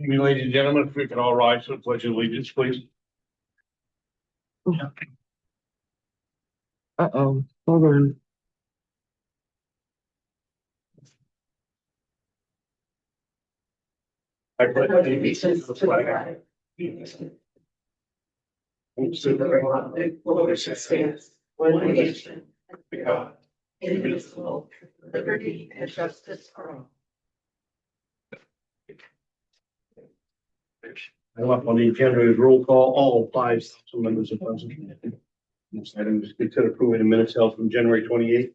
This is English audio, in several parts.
You ladies and gentlemen, if we could all rise for the pledge of allegiance, please. Hold on. I pledge allegiance to the flag. And to the republic for which it stands, one nation, under God, indivisible, with liberty and justice for all. I'm up on the agenda is roll call, all 5 council members are present. Next item is consider approving the minutes held from January 28th.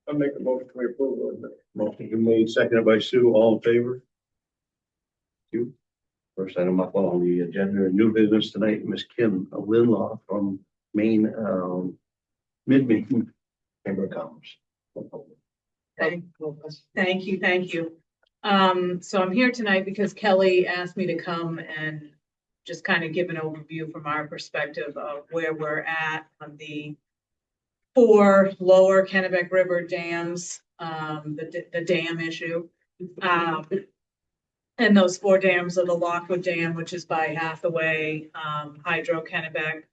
I'll make a motion to approve. Motion been made, seconded by Sue, all in favor? Thank you. First item up on the agenda, new business tonight, Miss Kim Linlaw from Maine, Mid-Maine Chamber of Commerce. Thank you. So I'm here tonight because Kelly asked me to come and just kind of give an overview from our perspective of where we're at on the 4 lower Kennebec River dams, the dam issue. And those 4 dams are the Lockwood Dam, which is by Hathaway, Hydro Kennebec,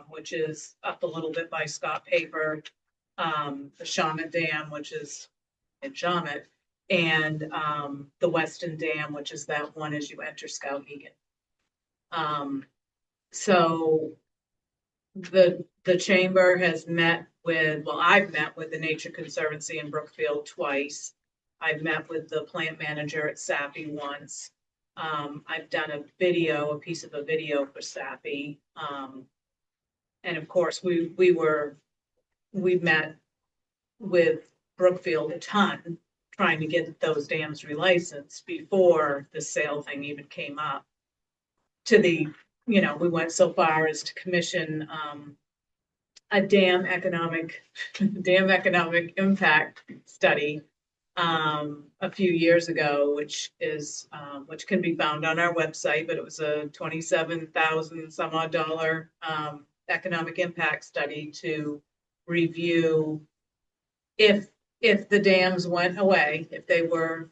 which is up a little bit by Scott Paper, the Shawmut Dam, which is in Shawmut, and the Weston Dam, which is that one as you enter Skowhegan. So the chamber has met with, well, I've met with the Nature Conservancy in Brookfield twice. I've met with the plant manager at SAPI once. I've done a piece of a video for SAPI. And of course we met with Brookfield a ton, trying to get those dams relicensed before the sale thing even came up. We went so far as to commission a dam economic impact study a few years ago, which can be found on our website, but it was a $27,000 some odd dollar economic impact study to review if the dams went away, if they were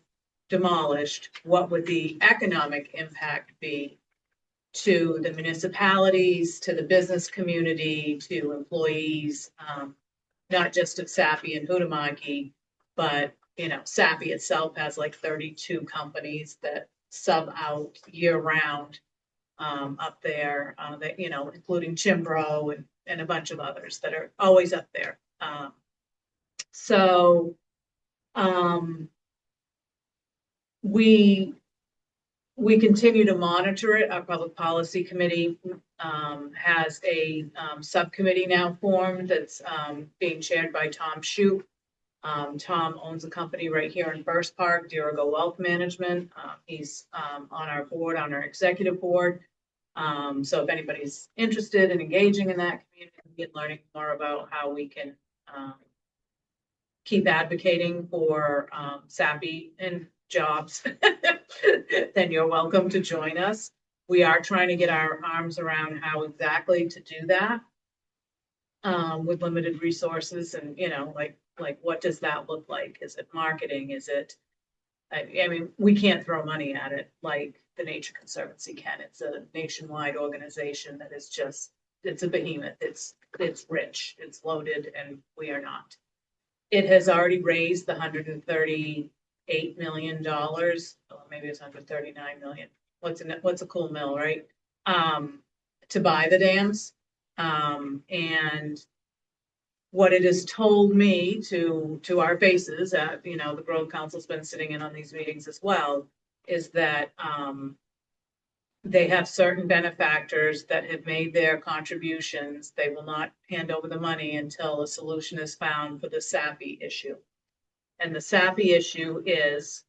demolished, what would the economic impact be to the municipalities, to the business community, to employees, not just of SAPI and Huhtamaki, but SAPI itself has like 32 companies that sub out year round up there, that including Chimbro and a bunch of others that are always up there. So we continue to monitor it. Our public policy committee has a subcommittee now formed that's being chaired by Tom Shoup. Tom owns a company right here in First Park, Dirigo Wealth Management. He's on our board, on our executive board. So if anybody's interested in engaging in that community and learning more about how we can keep advocating for SAPI and jobs, then you're welcome to join us. We are trying to get our arms around how exactly to do that with limited resources, and like what does that look like? Is it marketing? Is it, I mean, we can't throw money at it like the Nature Conservancy can. It's a nationwide organization that is just, it's a behemoth. It's rich, it's loaded, and we are not. It has already raised the $138 million, or maybe it's $139 million. What's a cool mill, right? To buy the dams. And what it has told me to our faces, the Grove Council's been sitting in on these meetings as well, is that they have certain benefactors that have made their contributions. They will not hand over the money until a solution is found for the SAPI issue. And the SAPI issue is,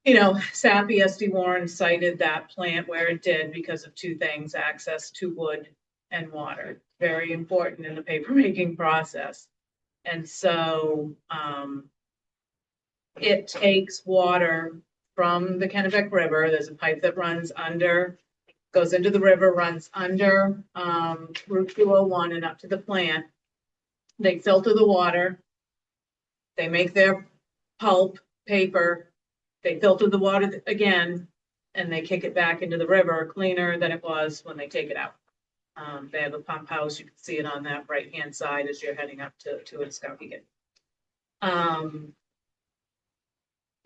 SAPI SD Warren cited that plant where it did because of 2 things: access to wood and water. Very important in the paper making process. And so it takes water from the Kennebec River. There's a pipe that runs under, goes into the river, runs under Route 201 and up to the plant. They filter the water. They make their pulp, paper. They filter the water again, and they kick it back into the river cleaner than it was when they take it out. They have a pump house. You can see it on that right-hand side as you're heading up to Skowhegan.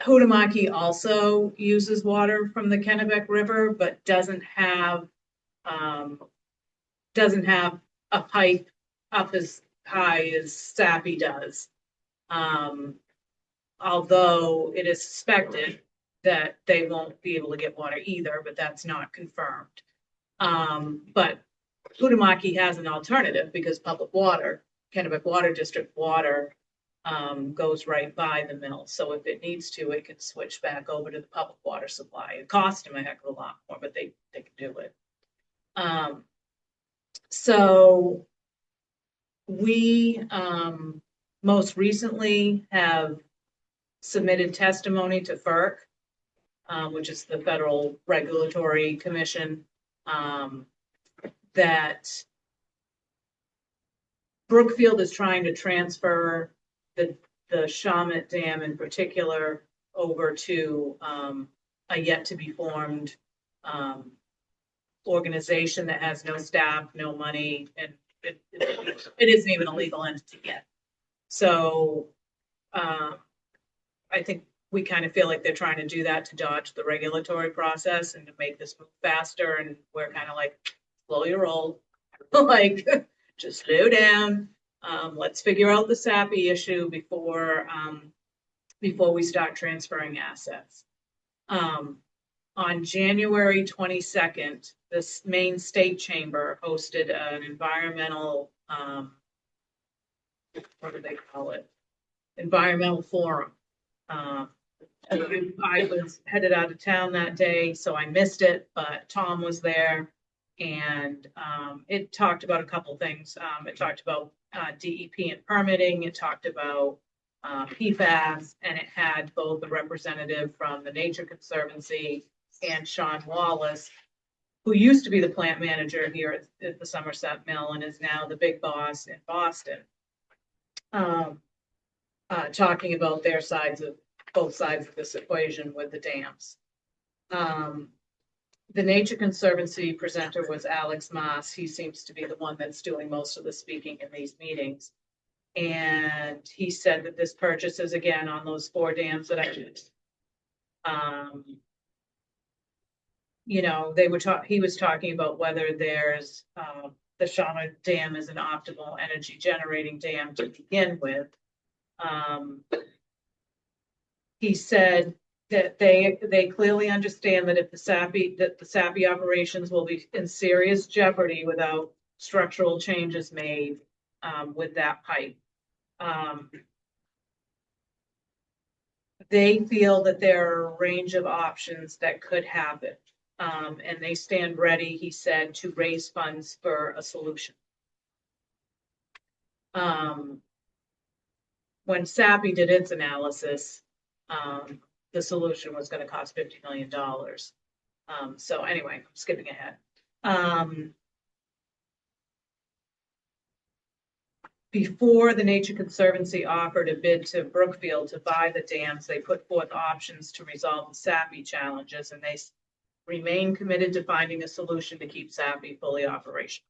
Huhtamaki also uses water from the Kennebec River, but doesn't have a pipe up as high as Sappy does. Although it is suspected that they won't be able to get water either, but that's not confirmed. But Huhtamaki has an alternative because public water, Kennebec Water District water, goes right by the mill. So if it needs to, it can switch back over to the public water supply. It costs them a heck of a lot more, but they can do it. So we most recently have submitted testimony to FERC, which is the Federal Regulatory Commission, that Brookfield is trying to transfer the Shawmut Dam in particular over to a yet to be formed organization that has no staff, no money, and it isn't even a legal entity yet. So I think we kind of feel like they're trying to do that to dodge the regulatory process and to make this move faster. And we're kind of like, slow your roll, like just slow down. Let's figure out the Sappy issue before we start transferring assets. On January 22nd, this Maine State Chamber hosted an environmental, what do they call it? Environmental forum. I was headed out of town that day, so I missed it, but Tom was there, and it talked about a couple things. It talked about DEP and permitting. It talked about PFAS, and it had both a representative from the Nature Conservancy and Sean Wallace, who used to be the plant manager here at the Somerset Mill and is now the big boss in Boston, talking about their both sides of this equation with the dams. The Nature Conservancy presenter was Alex Moss. He seems to be the one that's doing most of the speaking in these meetings. And he said that this purchase is again on those 4 dams that I did. He was talking about whether there's the Shawmut Dam is an optimal energy generating dam to begin with. He said that they clearly understand that if the Sappy operations will be in serious jeopardy without structural changes made with that pipe. They feel that there are a range of options that could happen, and they stand ready, he said, to raise funds for a solution. When Sappy did its analysis, the solution was going to cost $50 million. So anyway, I'm skipping ahead. Before the Nature Conservancy offered a bid to Brookfield to buy the dams, they put forth options to resolve the Sappy challenges, and they remain committed to finding a solution to keep Sappy fully operational.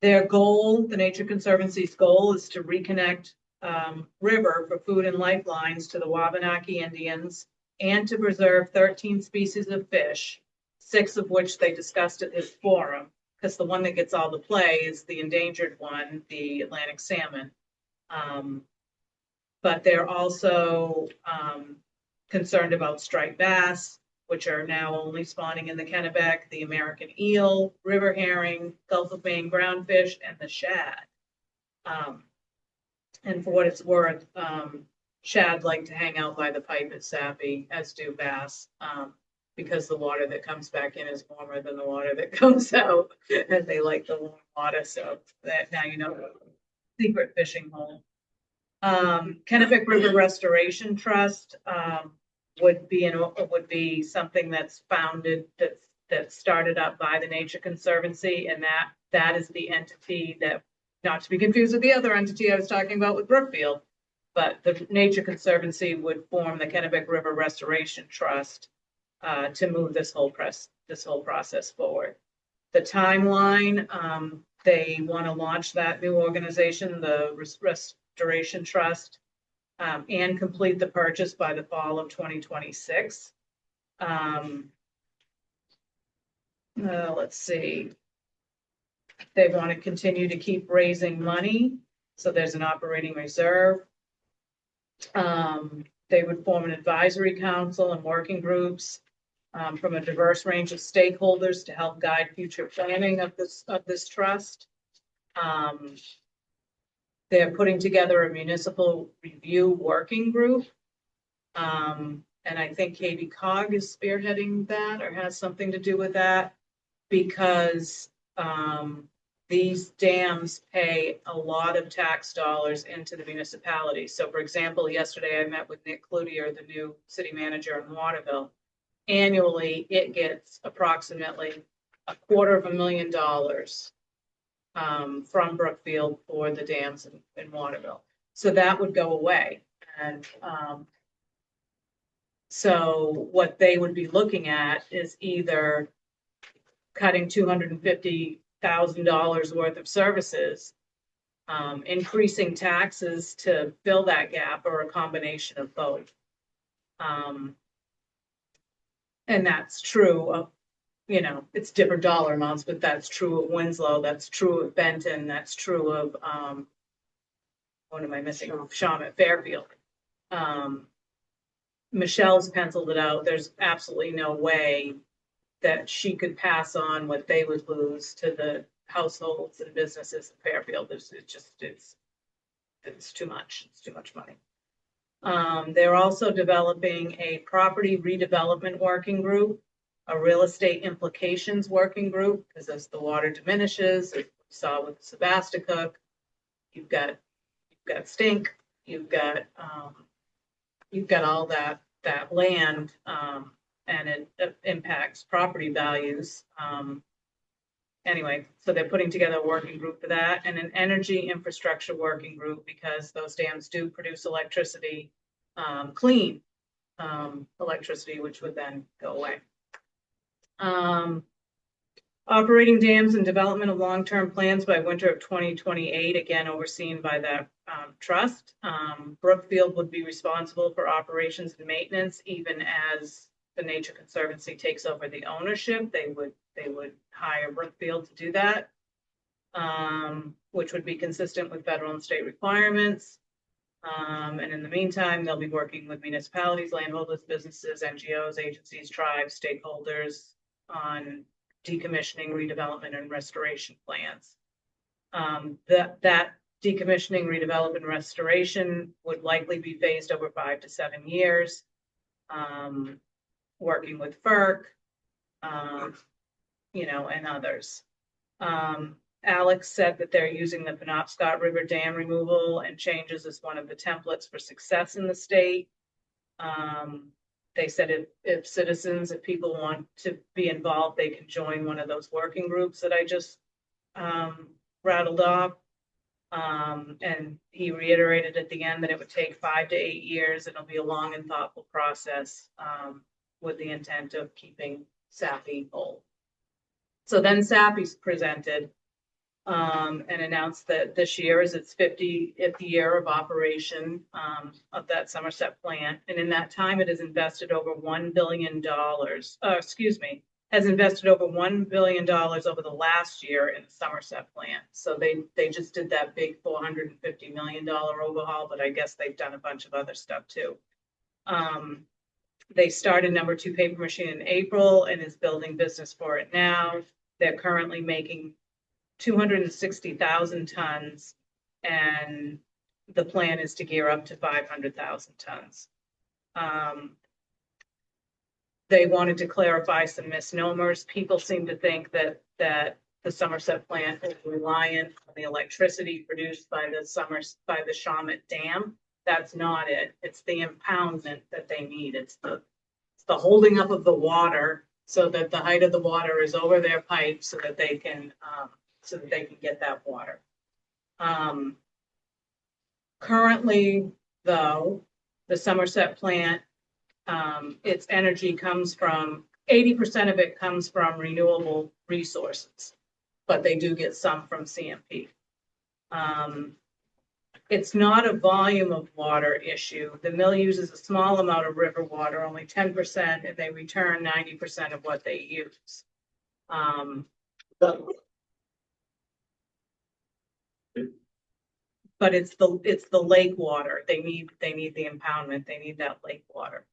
Their goal, the Nature Conservancy's goal, is to reconnect river for food and lifelines to the Wabanaki Indians and to preserve 13 species of fish, 6 of which they discussed at this forum, because the one that gets all the play is the endangered one, the Atlantic salmon. But they're also concerned about striped bass, which are now only spawning in the Kennebec, the American eel, river herring, Gulf of Maine groundfish, and the shad. And for what it's worth, shad like to hang out by the pipe at Sappy, as do bass, because the water that comes back in is warmer than the water that comes out, and they like the warm water. So that now you know, secret fishing hole. Kennebec River Restoration Trust would be something that's founded, that's started up by the Nature Conservancy, and that is the entity that, not to be confused with the other entity I was talking about with Brookfield, but the Nature Conservancy would form the Kennebec River Restoration Trust to move this whole process forward. The timeline, they want to launch that new organization, the Restoration Trust, and complete the purchase by the fall of 2026. Let's see. They want to continue to keep raising money, so there's an operating reserve. They would form an advisory council and working groups from a diverse range of stakeholders to help guide future planning of this trust. They're putting together a municipal review working group. And I think Katie Cog is spearheading that or has something to do with that because these dams pay a lot of tax dollars into the municipality. So for example, yesterday I met with Nick Cloutier, the new city manager in Waterville. Annually, it gets approximately $250,000 from Brookfield for the dams in Waterville. So that would go away. And so what they would be looking at is either cutting $250,000 worth of services, increasing taxes to fill that gap, or a combination of both. And that's true of, it's different dollar amounts, but that's true of Winslow, that's true of Benton, that's true of, what am I missing? Shawmut, Fairfield. Michelle's penciled it out. There's absolutely no way that she could pass on what they would lose to the households and businesses in Fairfield. It's too much. It's too much money. They're also developing a property redevelopment working group, a real estate implications working group, because as the water diminishes, as we saw with Sebasticook, you've got stink, you've got all that land, and it impacts property values. Anyway, so they're putting together a working group for that, and an energy infrastructure working group, because those dams do produce electricity, clean electricity, which would then go away. Operating dams and development of long-term plans by winter of 2028, again overseen by that trust. Brookfield would be responsible for operations and maintenance, even as the Nature Conservancy takes over the ownership. They would hire Brookfield to do that, which would be consistent with federal and state requirements. And in the meantime, they'll be working with municipalities, landholders, businesses, NGOs, agencies, tribes, stakeholders on decommissioning, redevelopment, and restoration plans. That decommissioning, redevelopment, and restoration would likely be phased over 5 to 7 years, working with FERC, and others. Alex said that they're using the Penobscot River Dam removal and changes as one of the templates for success in the state. They said if people want to be involved, they can join one of those working groups that I just rattled off. And he reiterated at the end that it would take 5 to 8 years. It'll be a long and thoughtful process, with the intent of keeping SAPI whole. So then SAPI's presented and announced that this year is its 50th year of operation of that Somerset plant. And in that time, it has invested over $1 billion, has invested over $1 billion over the last year in the Somerset plant. So they just did that big $450 million overhaul, but I guess they've done a bunch of other stuff too. They started number 2 paper machine in April and is building business for it now. They're currently making 260,000 tons, and the plan is to gear up to 500,000 tons. They wanted to clarify some misnomers. People seem to think that the Somerset plant is reliant on the electricity produced by the Shawmut Dam. That's not it. It's the impoundment that they need. It's the holding up of the water so that the height of the water is over their pipe so that they can get that water. Currently, though, the Somerset plant, its energy comes from, 80% of it comes from renewable resources, but they do get some from CMP. It's not a volume of water issue. The mill uses a small amount of river water, only 10%, and they return 90% of what they use. But it's the lake water. They need the impoundment. They need that lake water.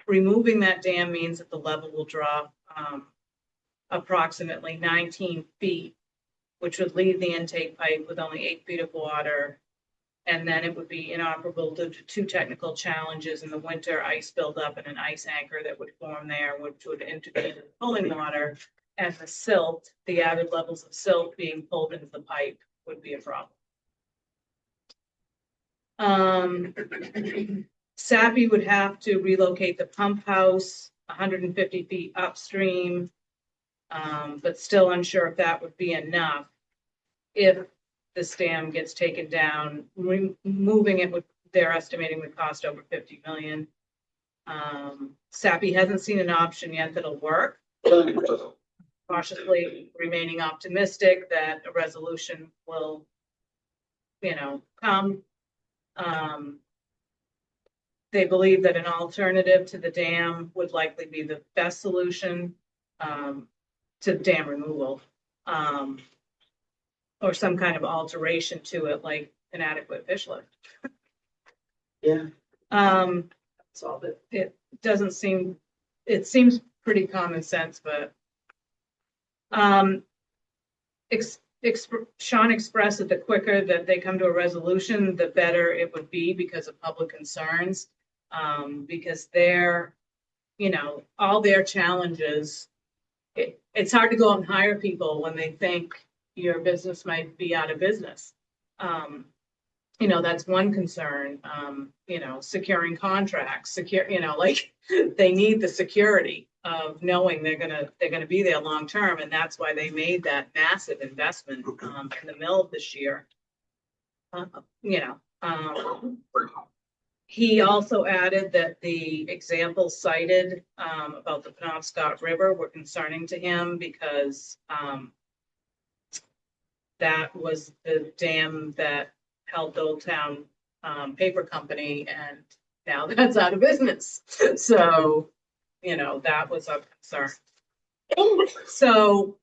Removing that dam means that the level will drop approximately 19 feet, which would leave the intake pipe with only 8 feet of water. And then it would be inoperable due to two technical challenges in the winter: ice buildup and an ice anchor that would form there, which would interfere with pulling water. And the silt, the added levels of silt being pulled into the pipe would be a problem. SAPI would have to relocate the pump house 150 feet upstream, but still unsure if that would be enough. If this dam gets taken down, moving it would, they're estimating, would cost over 50 million. SAPI hasn't seen an option yet that'll work. Cautiously remaining optimistic that a resolution will, come. They believe that an alternative to the dam would likely be the best solution to dam removal, or some kind of alteration to it, like an adequate fish lift. Yeah. Solve it. It doesn't seem, it seems pretty common sense, but Sean expressed that the quicker that they come to a resolution, the better it would be because of public concerns. Because they're, all their challenges, it's hard to go out and hire people when they think your business might be out of business. That's one concern. Securing contracts, they need the security of knowing they're gonna be there long term, and that's why they made that massive investment in the mill this year. He also added that the examples cited about the Penobscot River were concerning to him because that was the dam that held Old Town Paper Company, and now that's out of business. So, that was a concern. So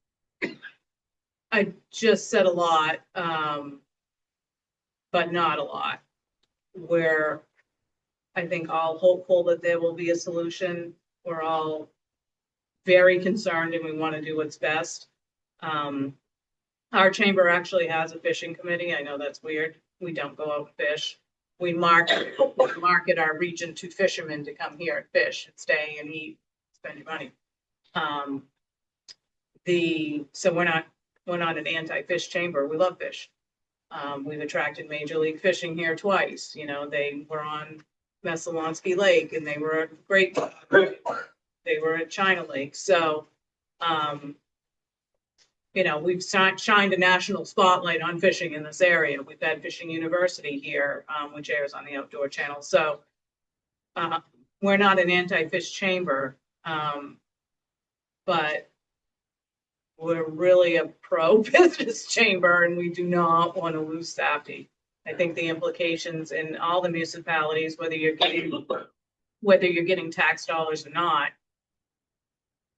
I just said a lot, but not a lot, where I think all hopeful that there will be a solution. We're all very concerned and we want to do what's best. Our chamber actually has a fishing committee. I know that's weird. We don't go out and fish. We market our region to fishermen to come here and fish and stay and eat, spend your money. So we're not an anti-fish chamber. We love fish. We've attracted Major League Fishing here twice. They were on Messalonsky Lake and they were great. They were at China Lake. So, we've shined a national spotlight on fishing in this area. We've had Fishing University here, which airs on the Outdoor Channel. So we're not an anti-fish chamber, but we're really a pro-business chamber, and we do not want to lose SAPI. I think the implications in all the municipalities, whether you're getting tax dollars or not,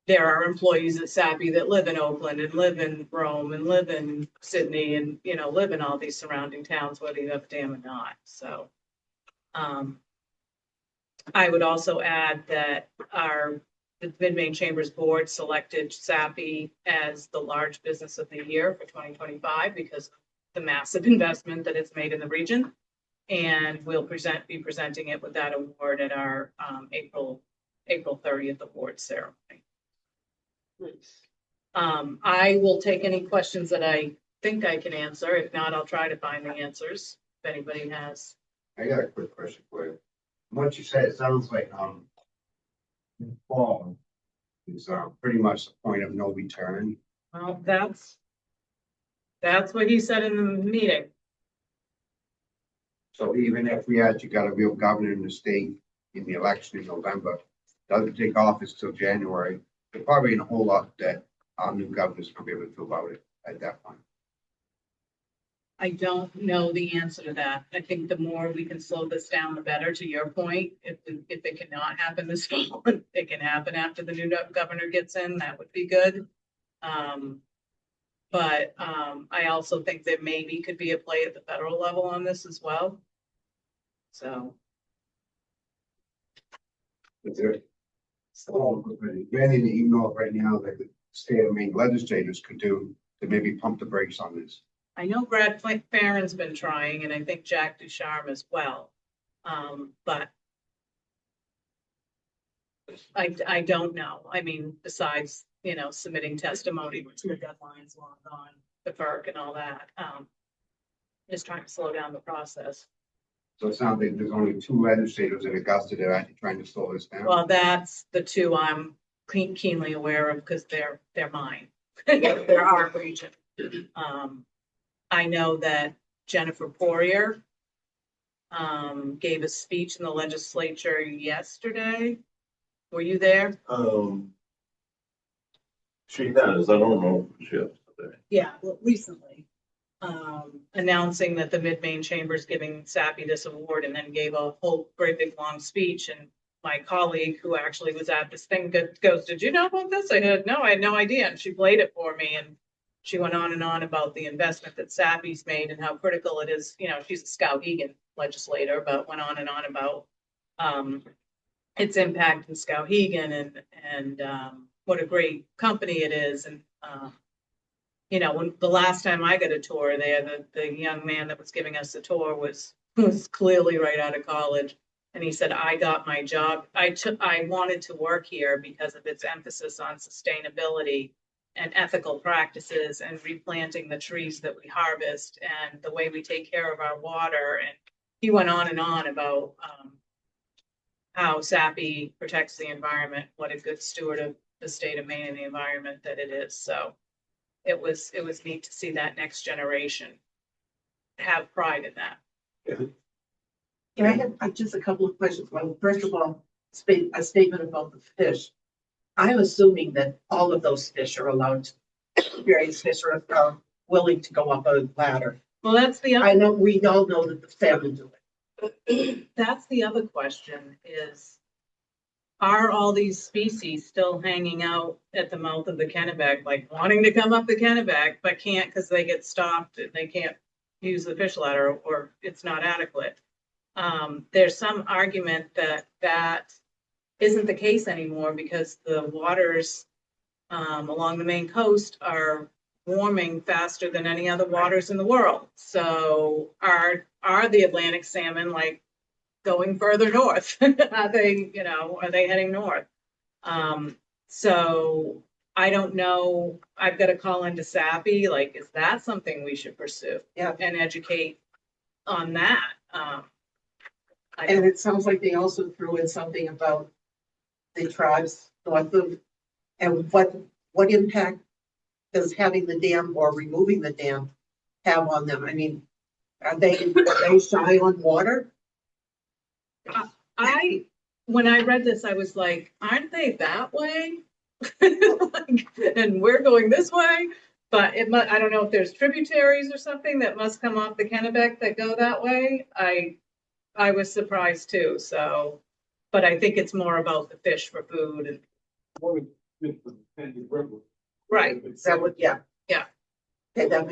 there are employees at SAPI that live in Oakland and live in Rome and live in Sydney and, live in all these surrounding towns, whether you have a dam or not. So I would also add that the Mid-Maine Chamber's board selected SAPI as the large business of the year for 2025 because of the massive investment that it's made in the region. And we'll be presenting it with that award at our April 30th award ceremony. Nice. I will take any questions that I think I can answer. If not, I'll try to find the answers if anybody has. I got a quick question for you. From what you said, it sounds like fall is pretty much the point of no return. Well, that's what he said in the meeting. So even if we actually got a real governor in the state in the election in November, doesn't take office till January, there probably ain't a whole lot that our new governor's gonna be able to do about it at that point. I don't know the answer to that. I think the more we can slow this down, the better, to your point. If it cannot happen this fall, it can happen after the new governor gets in, that would be good. But I also think there maybe could be a play at the federal level on this as well. So. Is there? So, anything that you know of right now that the state of Maine legislators could do to maybe pump the brakes on this? I know Brad Farron's been trying, and I think Jack Ducharme as well. But I don't know. I mean, besides, submitting testimony, which the deadline's long gone, the FERC and all that. Just trying to slow down the process. So it sounds like there's only two legislators in Augusta that are actually trying to slow this down. Well, that's the two I'm keenly aware of because they're mine. They're our region. I know that Jennifer Poirier gave a speech in the legislature yesterday. Were you there? She has, I don't know if she has today. Yeah, well, recently. Announcing that the Mid-Maine Chamber is giving Sappy this award, and then gave a whole great big long speech. And my colleague who actually was at this thing goes, "Did you know about this?" I said, "No, I had no idea." And she played it for me, and she went on and on about the investment that Sappy's made and how critical it is. She's a Skowhegan legislator, but went on and on about its impact in Skowhegan and what a great company it is. And when the last time I got a tour there, the young man that was giving us the tour was clearly right out of college. And he said, "I got my job. I wanted to work here because of its emphasis on sustainability and ethical practices and replanting the trees that we harvest and the way we take care of our water." And he went on and on about how Sappy protects the environment, what a good steward of the state of Maine and the environment that it is. So it was neat to see that next generation have pride in that. Can I have just a couple of questions? Well, first of all, a statement about the fish. I'm assuming that all of those fish are allowed, various fish are willing to go up a ladder. Well, that's the other. I know, we all know that the salmon do it. That's the other question is, are all these species still hanging out at the mouth of the Kennebec, like wanting to come up the Kennebec, but can't because they get stopped and they can't use the fish ladder or it's not adequate? There's some argument that isn't the case anymore because the waters along the Maine coast are warming faster than any other waters in the world. So are the Atlantic salmon like going further north? Are they heading north? So I don't know. I've got to call into Sappy. Like, is that something we should pursue? Yeah. And educate on that? And it sounds like they also threw in something about the tribes north of, and what impact does having the dam or removing the dam have on them? I mean, are they shy on water? When I read this, I was like, aren't they that way? And we're going this way. But I don't know if there's tributaries or something that must come off the Kennebec that go that way. I was surprised too. So, but I think it's more about the fish for food and. Right. That would, yeah. Yeah. Okay, that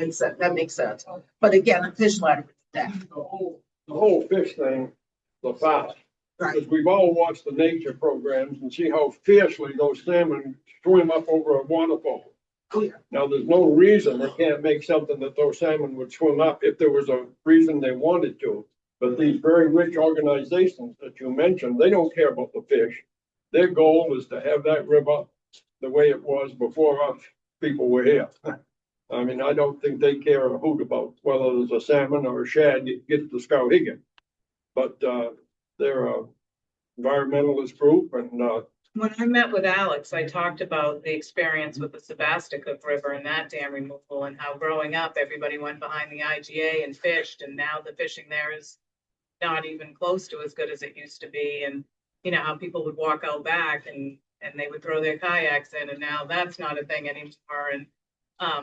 makes sense. But again, a fish ladder, that, The whole fish thing, the fact, right, because we've all watched the nature programs and see how fiercely those salmon swim up over a waterfall. oh yeah, Now, there's no reason they can't make something that those salmon would swim up if there was a reason they wanted to. But these very rich organizations that you mentioned, they don't care about the fish. Their goal is to have that river the way it was before us people were here. I mean, I don't think they care a hoot about whether there's a salmon or a shad gets to Skowhegan. But they're a environmentalist group, and When I met with Alex, I talked about the experience with the Sebasticook River and that dam removal and how growing up, everybody went behind the IGA and fished, and now the fishing there is not even close to as good as it used to be. And, you know, how people would walk out back and they would throw their kayaks in, and now that's not a thing anymore. And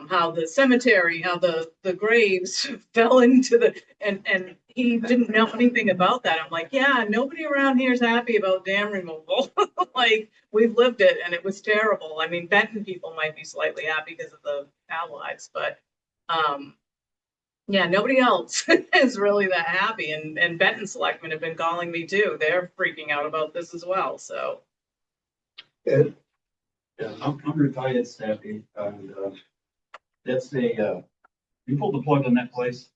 how the cemetery, how the graves fell into and he didn't know anything about that. I'm like, yeah, nobody around here is happy about dam removal. Like, we've lived it and it was terrible. I mean, Benton people might be slightly happy because of the allies, but yeah, nobody else is really that happy. And Benton selectmen have been calling me too. They're freaking out about this as well, so. Yeah, I'm retired, Staffy, and, that's you pull the plug on that place,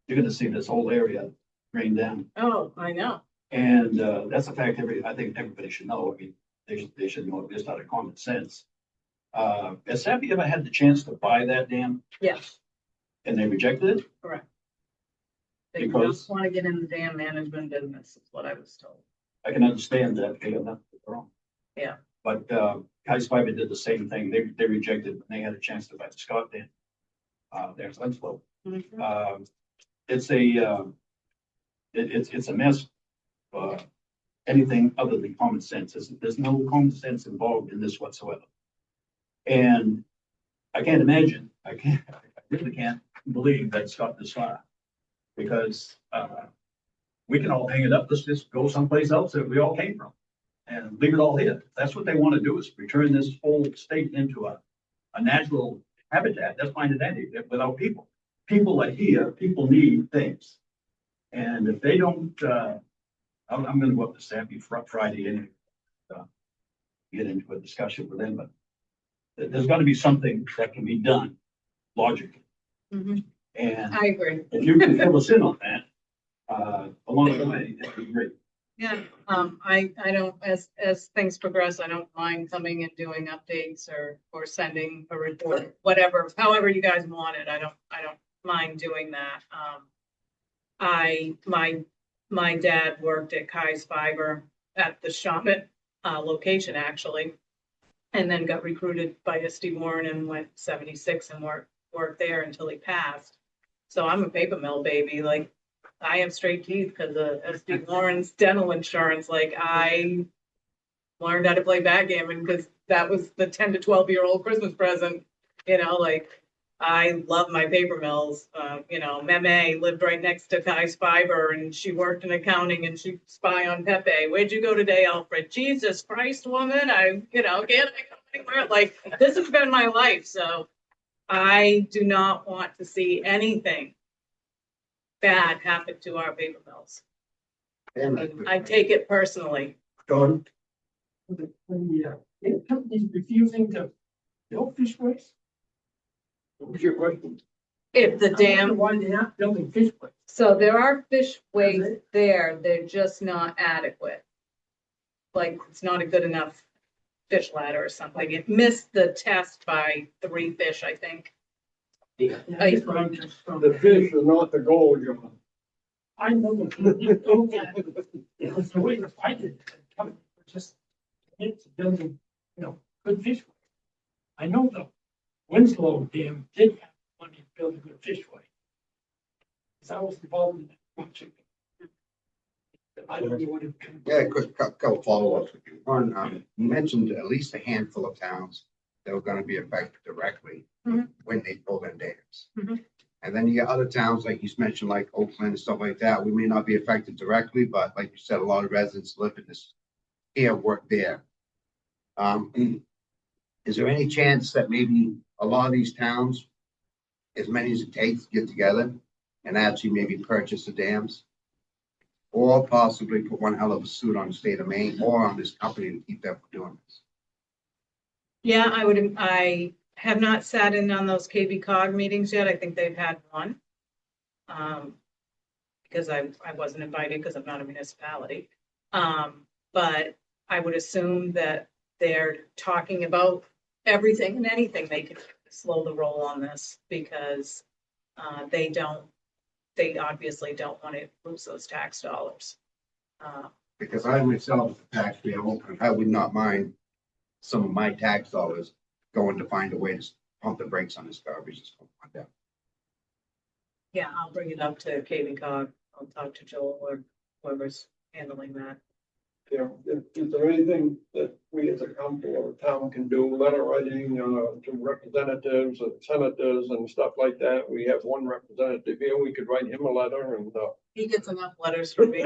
you're gonna see this whole area drain down. Oh, I know. And, that's a fact I think everybody should know. I mean, they should know it just out of common sense. Has Staffy ever had the chance to buy that dam Yes, and they rejected it? correct. They Because- just want to get in the dam management business, is what I was told. I can understand that, they got nothing wrong. Yeah. But, Kai's Fiber did the same thing. They rejected when they had a chance to buy the Scott dam. There's Linslow. It's a mess. Anything other than common sense. There's no common sense involved in this whatsoever. And I can't imagine, I really can't believe that it's got this far. Because, we can all hang it up, let's just go someplace else that we all came from. And leave it all here. That's what they want to do, is return this whole state into a natural habitat. That's fine and dandy, without people. People are here, people need things. And if they don't, I'm gonna go up to Staffy Friday and get into a discussion with them, but there's gotta be something that can be done logically. Mhm. And I agree. if you can fill us in on that, along the way, that'd be great. Yeah, I don't, as things progress, I don't mind coming and doing updates or sending a report, whatever, however you guys want it. I don't mind doing that. My dad worked at Kai's Fiber at the Shawmut location, actually, and then got recruited by SD Warren and went 76 and worked there until he passed. So I'm a paper mill baby. Like, I have straight teeth because of SD Warren's dental insurance. Like, I learned how to play backgammon because that was the 10 to 12-year-old Christmas present. You know, like, I love my paper mills. You know, Meme lived right next to Kai's Fiber and she worked in accounting and she spy on Pepe. Where'd you go today, Alfred? Jesus Christ, woman. Can't I go anywhere? Like, this has been my life. So I do not want to see anything bad happen to our paper mills. I take it personally. John, The company's refusing to build fish ways? what was your question? If the dam, Why they're not building fish ways? so there are fish ways there, they're just not adequate. Like, it's not a good enough fish ladder or something. It missed the test by 3 fish, I think. Yeah, that's what I'm just from. The fish are not the goal, John. I know that. It was the way to fight it. Just, it's building, good fish ways. I know the Winslow Dam did have money to build a good fish way. Because I was involved in that project. I don't know what it. Yeah, quick, couple follow-ups with you. One, you mentioned at least a handful of towns that were gonna be affected directly Mhm. when they pull in dams. Mhm. And then you got other towns, like you mentioned, like Oakland and stuff like that. We may not be affected directly, but like you said, a lot of residents live in this here, work there. Is there any chance that maybe a lot of these towns, as many as it takes, get together and actually maybe purchase the dams? Or possibly put one hell of a suit on the state of Maine or on this company to keep them from doing this? Yeah, I have not sat in on those KB cog meetings yet. I think they've had one. Because I wasn't invited because I'm not a municipality. But I would assume that they're talking about everything and anything they can slow the roll on this because they obviously don't want to lose those tax dollars. Because I myself, as a taxpayer, I would not mind some of my tax dollars going to find a way to pump the brakes on this garbage. That's going on down. Yeah, I'll bring it up to KB cog. I'll talk to Joel or whoever's handling that. You know, is there anything that we as a council or town can do, letter writing, to representatives and senators and stuff like that? We have one representative here, we could write him a letter and, He gets enough letters from me.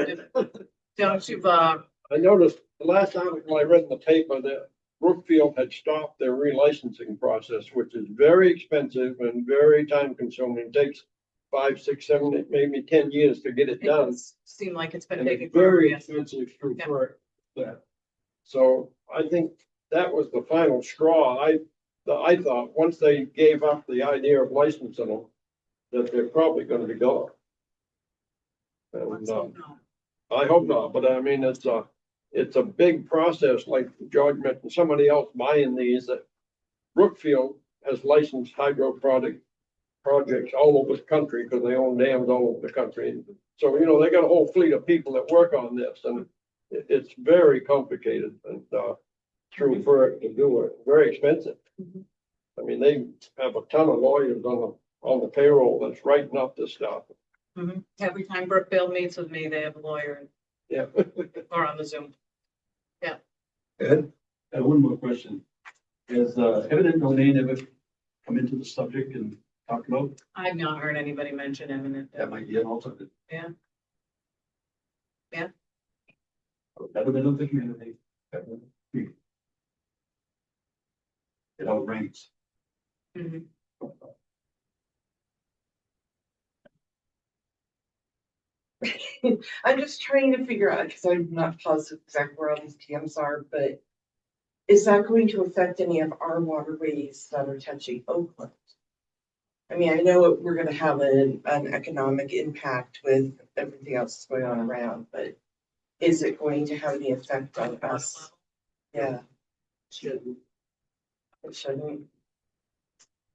Don't you, I noticed the last article I read in the paper that Brookfield had stopped their relicensing process, which is very expensive and very time consuming. Takes 5, 6, 7, 8, maybe 10 years to get it it done. does seem like it's been And taken it's forever, very yes. expensive through Yeah. for that. So I think that was the final straw. I thought, once they gave up the idea of licensing them, that they're probably gonna be gone. And, Let's hope not. I hope not, but I mean, it's a big process, like George mentioned, somebody else buying these, that Brookfield has licensed hydro projects all over the country, because they own dams all over the country. So, you know, they got a whole fleet of people that work on this, and it's very complicated and, through for it to do it, very expensive. Mhm. I mean, they have a ton of lawyers on the payroll that's writing up this stuff. Mhm. Every time Brookfield meets with me, they have a lawyer Yeah. or on the Zoom. Ed, I have one more question. Has eminent domain ever come into the subject and talked about? I've not heard anybody mention eminent. That might be an alternative. Yeah. Yeah. Never been of the community. It outranks. Mhm. I'm just trying to figure out, because I'm not positive exactly where all these TMs are, but is that going to affect any of our waterways that are touching Oakland? I mean, I know we're gonna have an economic impact with everything else that's going on around, but is it going to have any effect on us? Yeah. Shouldn't. It shouldn't.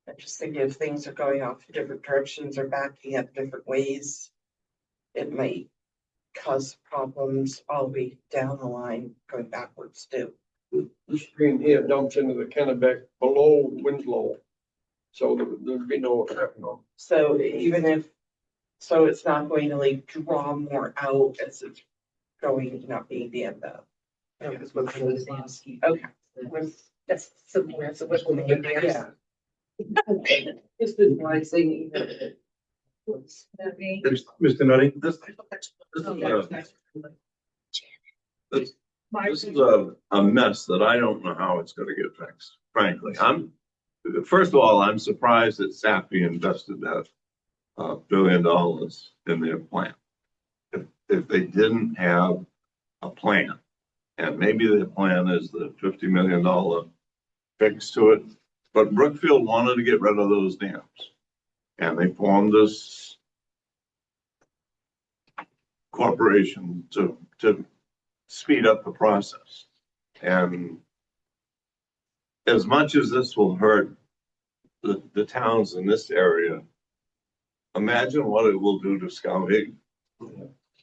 I just think if things are going off in different directions or backing up different ways, it might cause problems all the way down the line, going backwards too. This stream here dumps into the Kennebec below Winslow. So there'd be no effect on. So even if, so it's not going to like draw more out as it's going, not being dammed up. Okay. That's simple, that's a wishful thinking, yeah. It's been rising. Mr. Nutty? This is a mess that I don't know how it's gonna get fixed, frankly. First of all, I'm surprised that Sappy invested that $1 billion in their plant. If they didn't have a plan, and maybe their plan is the $50 million fix to it, but Brookfield wanted to get rid of those dams. And they formed this corporation to speed up the process. And as much as this will hurt the towns in this area, imagine what it will do to Skowhegan.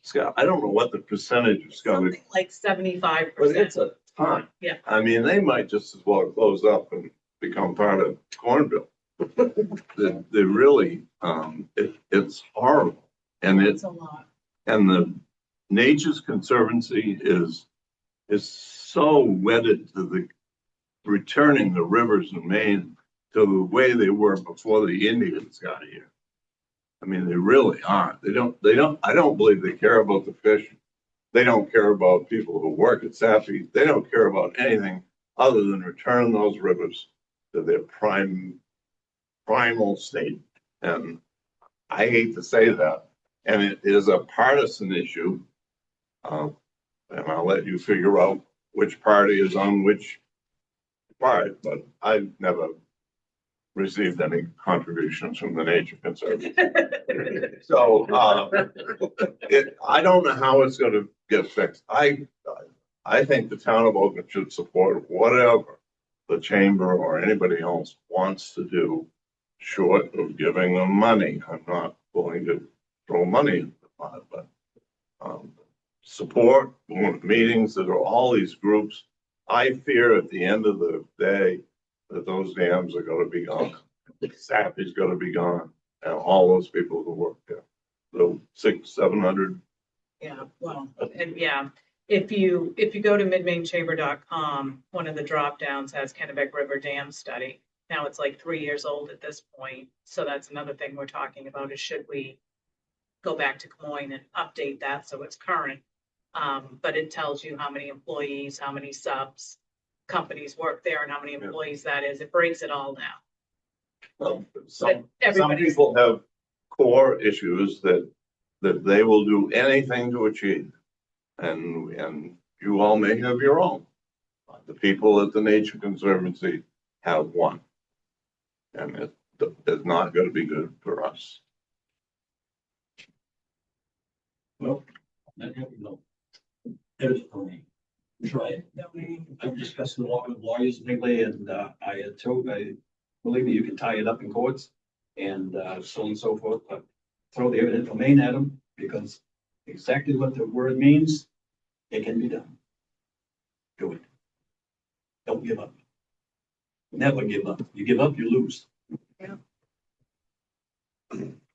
Scott, I don't know what the percentage of Skowhegan, Something like 75%. but it's a ton. Yeah. I mean, they might just as well close up and become part of Cornville. They really, it's horrible. And It's a lot. and the Nature's Conservancy is so wedded to the returning the rivers in Maine to the way they were before the Indians got here. I mean, they really aren't. They don't, I don't believe they care about the fish. They don't care about people who work at Sappy. They don't care about anything other than return those rivers to their primal state. And I hate to say that. And it is a partisan issue. And I'll let you figure out which party is on which part, but I've never received any contributions from the Nature Conservancy. So, I don't know how it's gonna get fixed. I think the town of Oakland should support whatever the chamber or anybody else wants to do, short of giving them money. I'm not going to throw money into the pot, but, support meetings that are all these groups. I fear at the end of the day that those dams are gonna be gone. Sappy's gonna be gone, and all those people who work there. The 600-700 Yeah, well, and yeah, if you go to midmainchamber.com, one of the drop downs has Kennebec River Dam study. Now it's like 3 years old at this point, so that's another thing we're talking about is should we go back to Des and update that so it's current? But it tells you how many employees, how many subs, companies work there and how many employees that is. It breaks it all down. Well, But some everybody's- people have core issues that they will do anything to achieve. And you all may have your own. The people at the Nature Conservancy have one. And it is not going to be good for us. Well, that, you know, there's for me. Try it. I've discussed a lot with lawyers lately and, I believe me, you can tie it up in courts and, so on and so forth, but throw the evident domain at them because exactly what the word means, it can be done. Do it. Don't give up. Never give up. You give up, you lose.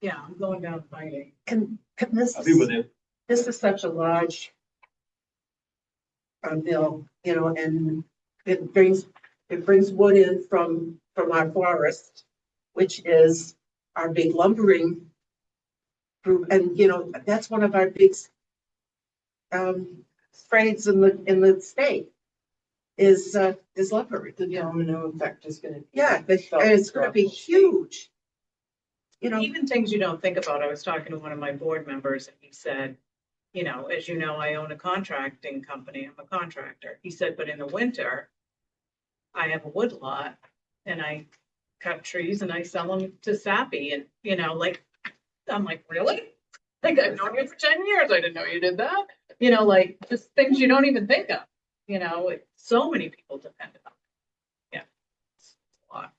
Yeah, I'm going down fighting. And this I'll be with is, you. this is such a large bill, you know, and it brings wood in from our forest, which is our big lumbering group. And, you know, that's one of our big trades in the state is lumber. The domino effect is gonna. be Yeah, and felt it's gonna be throughout the state. huge. You know, Even things you don't think about. I was talking to one of my board members and he said, you know, as you know, I own a contracting company. I'm a contractor. He said, but in the winter, I have a wood lot and I cut trees and I sell them to Sappy and, you know, like, I'm like, really? Like I've known you for 10 years. I didn't know you did that. You know, like just things you don't even think of, you know, so many people depend on it. Yeah. It's a lot.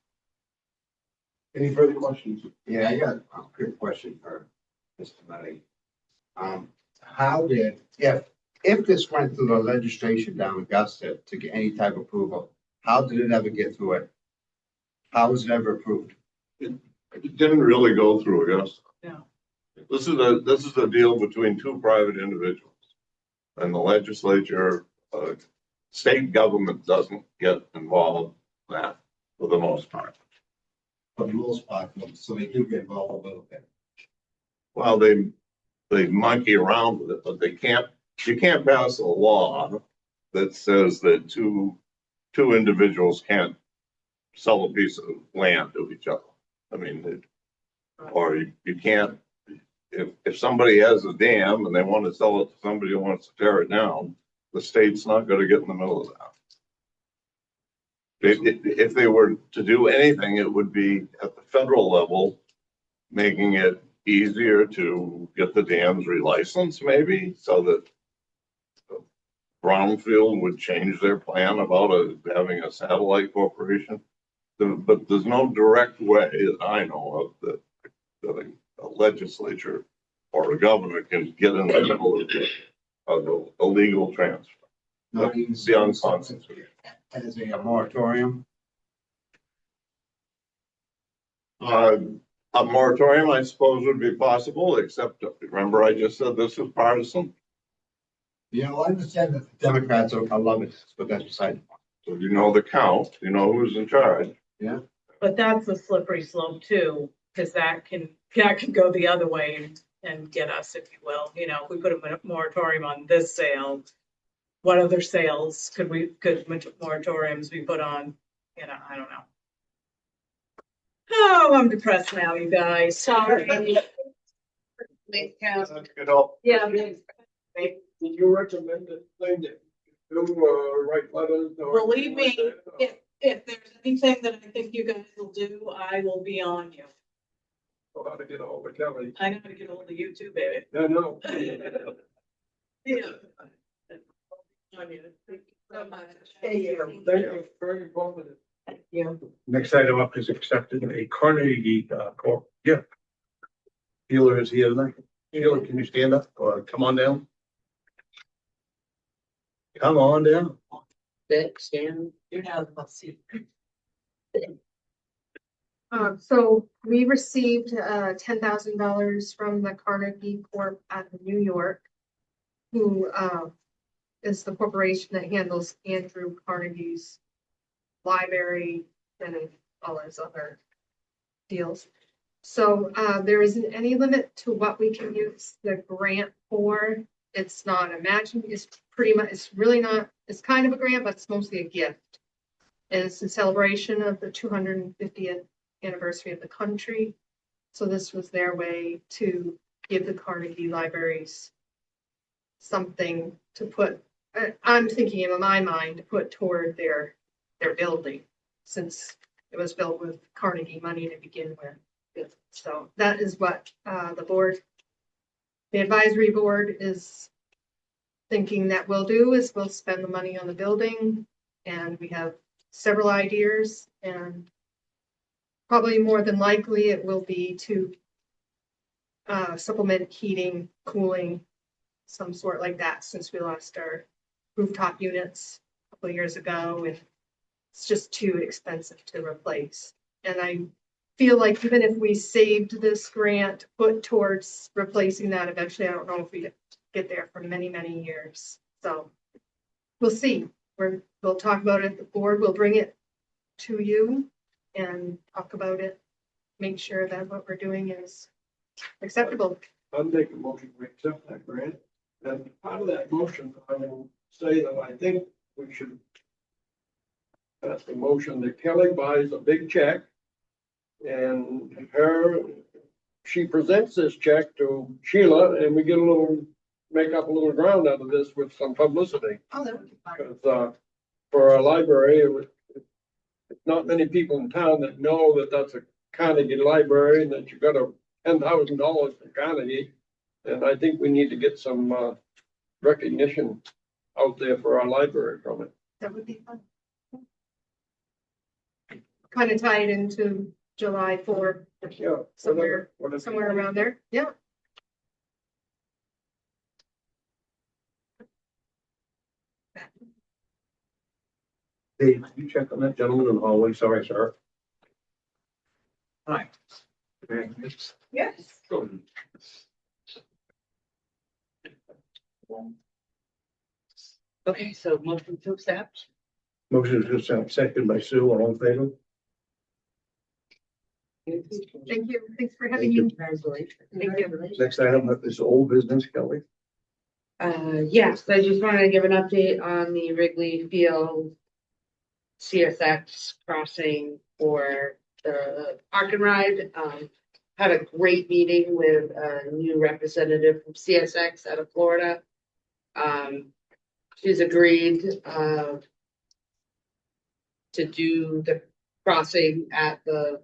Any further questions? Yeah, I got a quick question for Mr. Murray. How did, if this went through the legislation down in Augusta to get any type of approval, how did it ever get through it? How was it ever approved? It didn't really go through Augusta. No. This is a deal between two private individuals. And the legislature, state government doesn't get involved in that for the most part. For the most part, so they do get involved a little bit. Well, they monkey around with it, but you can't pass a law that says that two individuals can't sell a piece of land to each other. I mean, or you can't, if somebody has a dam and they want to sell it to somebody who wants to tear it down, the state's not going to get in the middle of that. If they were to do anything, it would be at the federal level, making it easier to get the dams relicensed maybe, so that Brownfield would change their plan about having a satellite corporation. But there's no direct way that I know of that a legislature or a governor can get in the middle of a legal transfer. Not even Beyond constitutional. as a moratorium. A moratorium, I suppose, would be possible, except remember I just said this is partisan. You know, I understand that the Democrats are loving this, but that's beside the point. So you know the count, you know who's in charge. But that's a slippery slope too, because that can go the other way and get us, if you will. You know, if we put a moratorium on this sale, what other sales could moratoriums be put on? You know, I don't know. Oh, I'm depressed now, you guys. Sorry. Yeah. Did you recommend that thing that write letters? or- Believe me, if there's anything that I think you guys will do, I will be on you. Know how to get all the Kelly. I know how to get hold of you too, baby. I know. Yeah. On you. Thank you so much. Thank you. Thank you, very informative. Yeah. Next item up is accepted a Carnegie Corp gift. Healer is here tonight. Healer, can you stand up or come on down? Come on down. Stand. You're now the bus seat. So we received $10,000 from the Carnegie Corp out of New York. who, is the corporation that handles Andrew Carnegie's library and all his other deals. So, there isn't any limit to what we can use the grant for. It's not imagined, it's pretty much, it's really not, it's kind of a grant, but it's mostly a gift. And it's in celebration of the 250th anniversary of the country. So this was their way to give the Carnegie Libraries something to put, I'm thinking in my mind, to put toward their building, since it was built with Carnegie money to begin with. So that is what the advisory board is thinking that we'll do, is we'll spend the money on the building, and we have several ideas, and probably more than likely it will be to supplement heating, cooling, some sort like that, since we lost our rooftop units a couple of years ago, and it's just too expensive to replace. And I feel like even if we saved this grant, put towards replacing that eventually, I don't know if we get there for many, many years. So we'll see. We'll talk about it. The board will bring it to you and talk about it. Make sure that what we're doing is acceptable. I'll make a motion to accept that grant. And part of that motion, I will say that I think we should pass the motion that Kelly buys a big check, and she presents this check to Sheila, and we get make up a little ground out of this with some publicity. Oh, that would be fine. Because, for our library, it's not many people in town that know that that's a Carnegie library and that you got $10,000 for Carnegie. And I think we need to get some, recognition out there for our library from it. That would be fun. Kind of tie it into July 4th, Yeah. somewhere whatever. around there. Yeah. Dave, can you check on that gentleman in the hallway? Sorry, sir. Hi. Yes. Okay, so motion to accept. Motion to accept, second by Sue, all in favor? Thank you. Thanks for having Thank you. me. Congratulations. Thank you. Next item is old business, Kelly. Yes, I just wanted to give an update on the Wrigley Field CSX crossing for the park and ride. Had a great meeting with a new representative from CSX out of Florida. She's agreed to do the crossing at the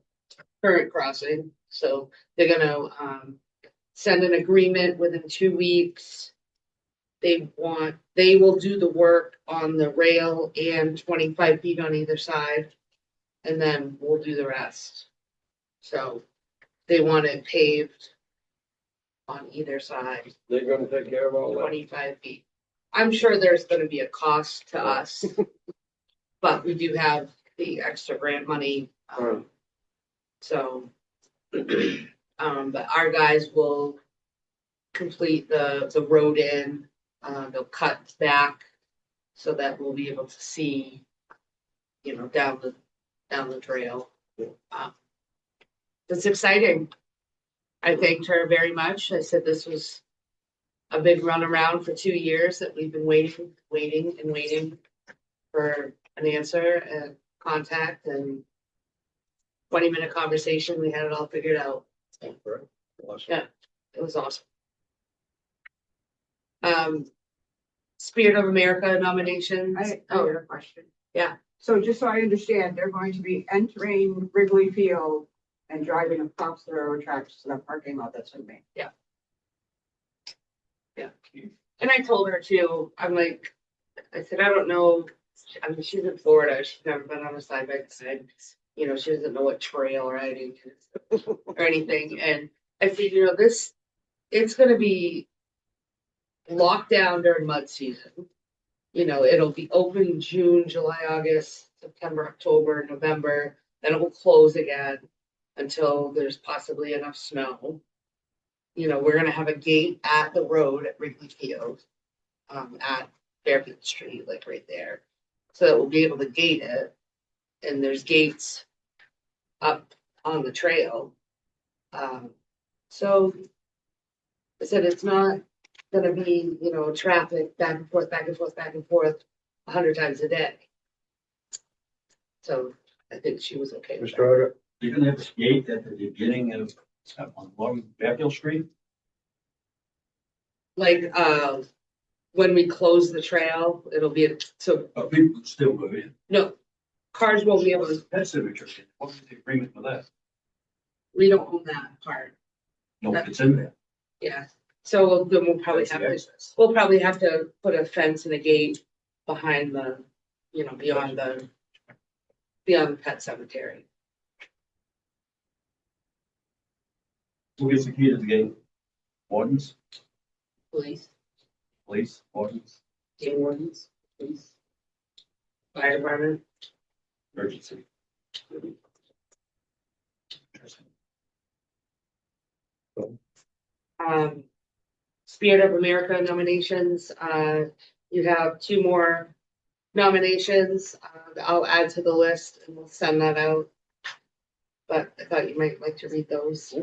current crossing. So they're gonna send an agreement within 2 weeks. They will do the work on the rail and 25 feet on either side, and then we'll do the rest. So they want it paved on either side, They're gonna take care of all that. 25 feet. I'm sure there's gonna be a cost to us, but we do have the extra grant money. So, but our guys will complete the road in, they'll cut back so that we'll be able to see, down the trail. It's exciting. I thanked her very much. I said this was a big runaround for 2 years that we've been waiting for an answer and contact, and 20-minute conversation. We had it all figured out. Yeah, it was awesome. Spirit of America nominations. I have a question. Yeah. So just so I understand, they're going to be entering Wrigley Field and driving across the railroad tracks to the parking lot that's in Maine. Yeah. And I told her too, I said, I don't know. I mean, she's in Florida. She's never been on a side by side. She doesn't know what trail riding is or anything. And I said, it's going to be locked down during mud season. It'll be open June, July, August, September, October, November. Then it will close again until there's possibly enough snow. We're going to have a gate at the road at Wrigley Field. at Fairfield Street, like right there. So that we'll be able to gate it, and there's gates up on the trail. So I said it's not gonna be, you know, traffic back and forth, back and forth, back and forth 100 times a day. So I think she was okay with Mr. that. Arder, You're gonna have a gate at the beginning of, along Fairfield Street? Like, when we close the trail, it'll be, so, Oh, people still go in. no, cars won't be able to, That's signature. What's the agreement with that? we don't own that part, No, it's in there. yeah. So then we'll probably That's have the to, access. we'll probably have to put a fence and a gate behind the, you know, beyond the pet cemetery. Who gets the key to the gate? Wardens, Police, police, wardens, game wardens, police, fire department. emergency. Interesting. Spirit of America nominations, you have 2 more nominations. I'll add to the list and we'll send that out. But I thought you might like to read those.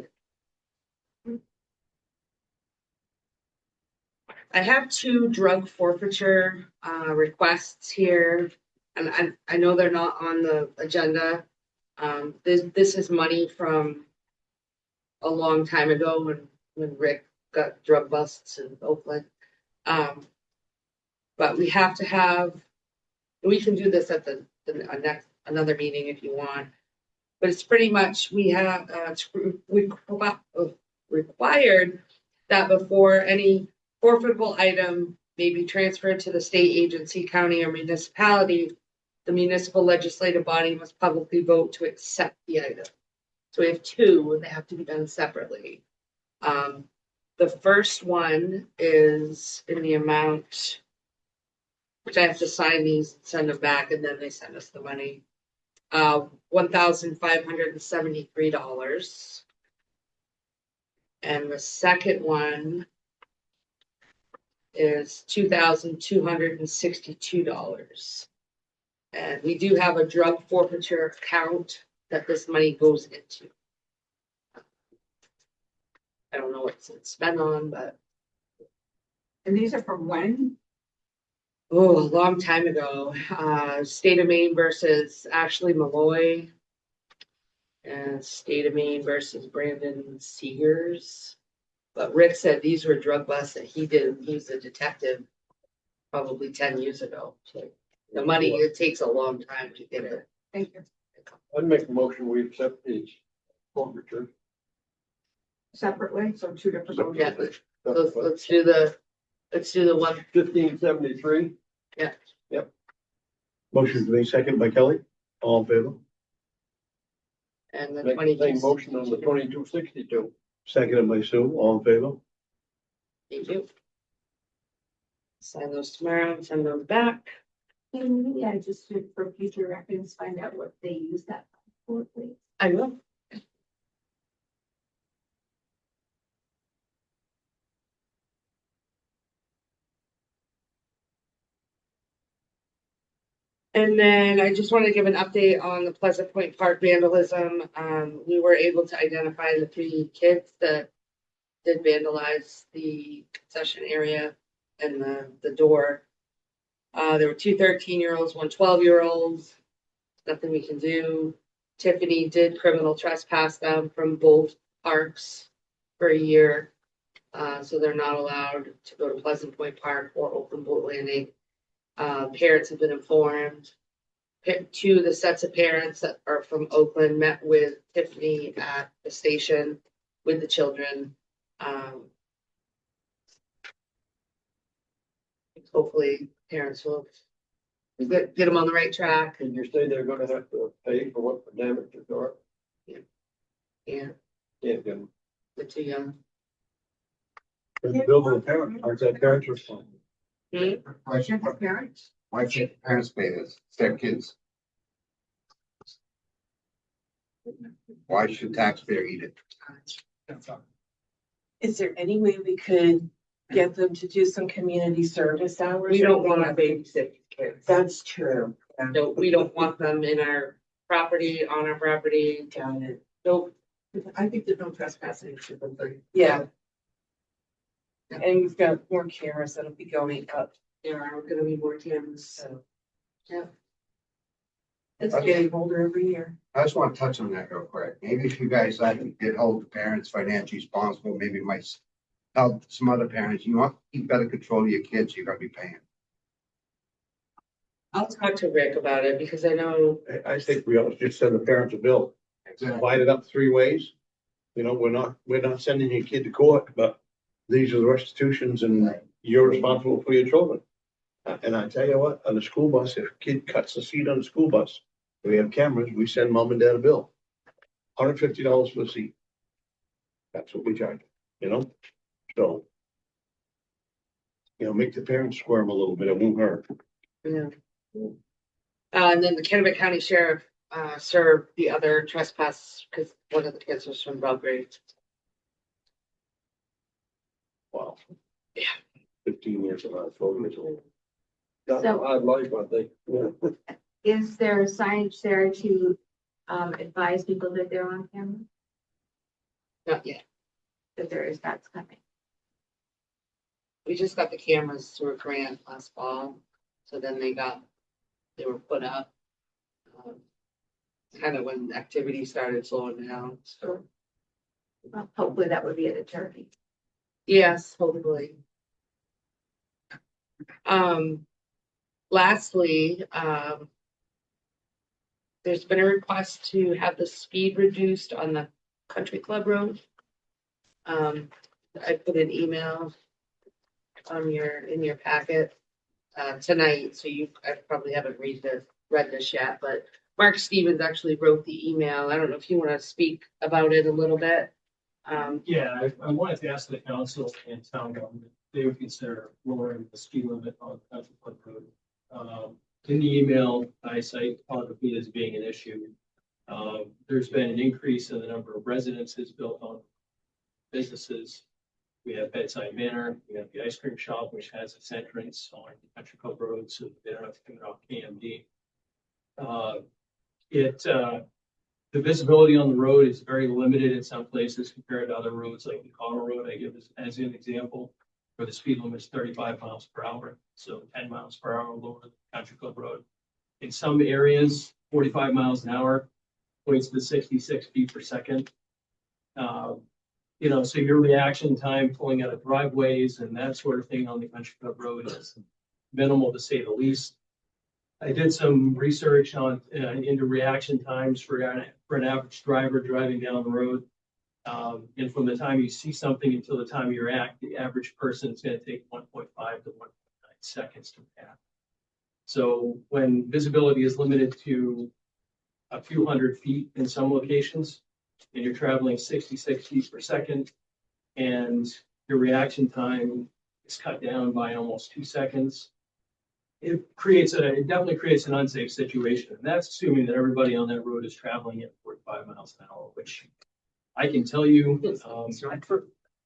I have 2 drug forfeiture requests here, and I know they're not on the agenda. This is money from a long time ago when Rick got drug busts in Oakland. But we have to have, we can do this at the next, another meeting if you want. But it's pretty much, we have, required that before any forfeitable item may be transferred to the state agency, county, or municipality, the municipal legislative body must publicly vote to accept the item. So we have 2, and they have to be done separately. The first one is in the amount, which I have to sign these, send them back, and then they send us the money. $1,573. And the second one is $2,262. And we do have a drug forfeiture account that this money goes into. I don't know what it's spent on, but And these are from when? oh, a long time ago. State of Maine versus Ashley Malloy. And State of Maine versus Brandon Seegers. But Rick said these were drug busts that he did. He was a detective probably 10 years ago. So the money, it takes a long time to get it. Thank you. I'd make a motion, we accept these forfeiture. Separately, so 2 different. Yeah, motions. let's do the one. 1573. motion made second by Kelly, all in favor, And the Make the same 22. motion on the 2262. seconded by Sue, all in favor. Thank you. Sign those tomorrow, send them back. Yeah, just for future reference, find out what they use that for, please. I will. And then I just want to give an update on the Pleasant Point Park vandalism. We were able to identify the 3 kids that did vandalize the concession area and the door. There were 2 13-year-olds, 1 12-year-old. Nothing we can do. Tiffany did criminal trespass them from both parks for a year. So they're not allowed to go to Pleasant Point Park or Oakland Boat Landing. Parents have been informed. 2 of the sets of parents that are from Oakland met with Tiffany at the station with the children. Hopefully parents will get them on the right track. Can you say they're gonna have to pay for what the damages are? Yeah, Yeah, then they're too young. The bill to the parent, how's that parents respond? Why should The parents. the parents pay this? It's their kids. Why should taxpayer eat it? Is there any way we could get them to do some community service hours. We don't want to babysit kids. That's true. Yeah, No, we don't want them in our property, on our property. got it. Nope. I think the no trespassing should be very. Yeah. And we've got more cameras that'll be going up, There are gonna be more cameras. so Yeah. it's getting older every year. I just want to touch on that real quick. Maybe if you guys like did hold the parents financially responsible, maybe it might help some other parents, you want to keep better control of your kids, you're gonna be paying. I'll talk to Rick about it because I know, I think we ought to just send the parents a bill, divide it up 3 ways. You know, we're not sending your kid to court, but these are the restitutions and you're responsible for your children. And I tell you what, on the school bus, if a kid cuts the seat on the school bus, we have cameras, we send mom and dad a bill. $150 for the seat. That's what we charge, you know? So, you know, make the parents squirm a little bit, it won't hurt. yeah. And then the Kennebec County Sheriff served the other trespass because one of the kids was from Belgrade. Wow. Yeah. 15 years old, 12 years old. Got a hard life, I think. Yeah. Is there signage there to advise people that they're on camera, Not yet. that that's coming? We just got the cameras through a grant last fall. So then they were put up. Kind of when activity started slowing down, so. Well, hopefully that would be a deterrent. Yes, hopefully. Lastly, there's been a request to have the speed reduced on the Country Club Road. I put an email on in your packet tonight, so I probably haven't read this yet, but Mark Stevens actually wrote the email. I don't know if you want to speak about it a little bit. Yeah, I wanted to ask the council and town government, if they would consider lowering the speed limit on Country Club Road. In the email, I cite topography as being an issue. There's been an increase in the number of residences built on businesses. We have Bedside Manor, we have the ice cream shop, which has its entrance on Country Club Road, so they don't have to come off KMD. The visibility on the road is very limited in some places compared to other roads like the Connell Road. I give this as an example, where the speed limit is 35 miles per hour, so 10 miles per hour lower than Country Club Road. In some areas, 45 miles an hour points to 66 feet per second. You know, so your reaction time pulling out of driveways and that sort of thing on the Country Club Road is minimal, to say the least. I did some research on into reaction times for an average driver driving down the road. And from the time you see something until the time you react, the average person is going to take 1.5 to 1.9 seconds to react. So when visibility is limited to a few hundred feet in some locations, and you're traveling 66 feet per second, and your reaction time is cut down by almost 2 seconds, it definitely creates an unsafe situation. And that's assuming that everybody on that road is traveling at 45 miles an hour, which I can tell you,